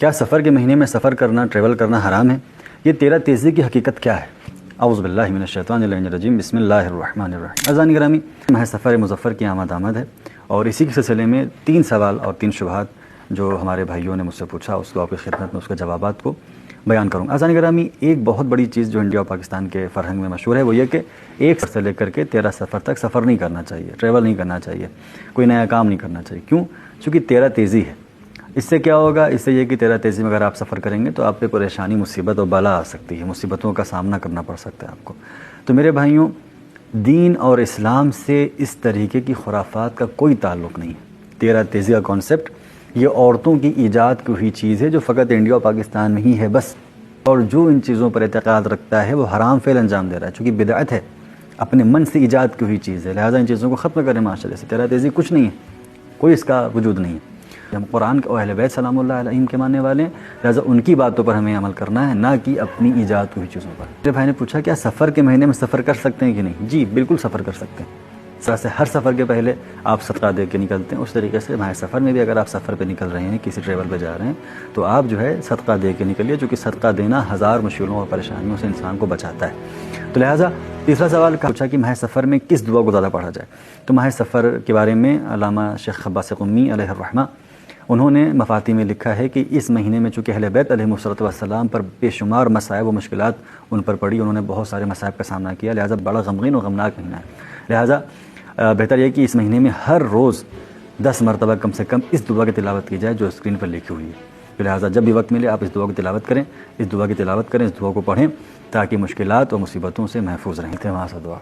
کیا سفر کے مہینے میں سفر کرنا ٹریول کرنا حرام ہے؟ یہ تیرہ تیزی کی حقیقت کیا ہے؟ اعوذ باللہ من الشیطان الرجیم، بسم اللہ الرحمن الرحیم۔ عزیزان گرامی، محض سفر مظفر کی آمد ہے اور اسی کے سلسلے میں 3 سوال اور 3 شبہات جو ہمارے بھائیوں نے مجھ سے پوچھا، اس کو آپ کی خدمت میں اس کے جوابات کو بیان کروں گا۔ عزیزان گرامی، ایک بہت بڑی چیز جو انڈیا اور پاکستان کے فرہنگ میں مشہور ہے وہ یہ کہ ایک سفر سے لے کر کے 13 سفر تک سفر نہیں کرنا چاہیے، ٹریول نہیں کرنا چاہیے، کوئی نیا کام نہیں کرنا چاہیے۔ کیوں؟ چونکہ 13 تیزی ہے۔ اس سے کیا ہوگا؟ اس سے یہ کہ 13 تیزی میں اگر آپ سفر کریں گے تو آپ پہ پریشانی، مصیبت اور بلا آ سکتی ہے، مصیبتوں کا سامنا کرنا پڑ سکتا ہے آپ کو۔ تو میرے بھائیوں، دین اور اسلام سے اس طریقے کی خرافات کا کوئی تعلق نہیں ہے۔ 13 تیزی کا کانسیپٹ یہ عورتوں کی ایجاد کی ہوئی چیز ہے جو فقط انڈیا اور پاکستان میں ہی ہے بس، اور جو ان چیزوں پر اعتقاد رکھتا ہے وہ حرام فعل انجام دے رہا ہے، چونکہ بدعت ہے، اپنے من سے ایجاد کی ہوئی چیز ہے، لہٰذا ان چیزوں کو ختم کریں معاشرے سے۔ 13 تیزی کچھ نہیں ہے، کوئی اس کا وجود نہیں ہے۔ ہم قرآن کے اہل بیت سلام اللہ علیہم کے ماننے والے ہیں، لہٰذا ان کی باتوں پر ہمیں عمل کرنا ہے، نہ کہ اپنی ایجاد کی ہوئی چیزوں پر۔ میرے بھائی نے پوچھا کیا سفر کے مہینے میں سفر کر سکتے ہیں کہ نہیں؟ جی بالکل سفر کر سکتے ہیں۔ اس طرح سے ہر سفر کے پہلے آپ صدقہ دے کے نکلتے ہیں، اس طریقے سے ہمارے سفر میں بھی اگر آپ سفر پہ نکل رہے ہیں، کسی ٹریول پہ جا رہے ہیں، تو آپ جو ہے صدقہ دے کے نکلیے، چونکہ صدقہ دینا 1000 مشکلوں اور پریشانیوں سے انسان کو بچاتا ہے۔ تو لہٰذا تیسرا سوال پوچھا کہ محض سفر میں کس دعا کو زیادہ پڑھا جائے؟ تو محض سفر کے بارے میں علامہ شیخ عباس قمی علیہ الرحمہ انہوں نے مفاتیح میں لکھا ہے کہ اس مہینے میں چونکہ اہل بیت علیہم السلام پر بے شمار مصائب و مشکلات ان پر پڑی، انہوں نے بہت سارے مصائب کا سامنا کیا، لہٰذا بڑا غمگین و غمناک مہینہ ہے۔ لہٰذا بہتر یہ کہ اس مہینے میں ہر روز 10 مرتبہ کم سے کم اس دعا کی تلاوت کی جائے جو اسکرین پر لکھی ہوئی ہے۔ لہٰذا جب بھی وقت ملے آپ اس دعا کی تلاوت کریں، اس دعا کو پڑھیں تاکہ مشکلات اور مصیبتوں سے محفوظ رہیں۔ وہاں سے دعا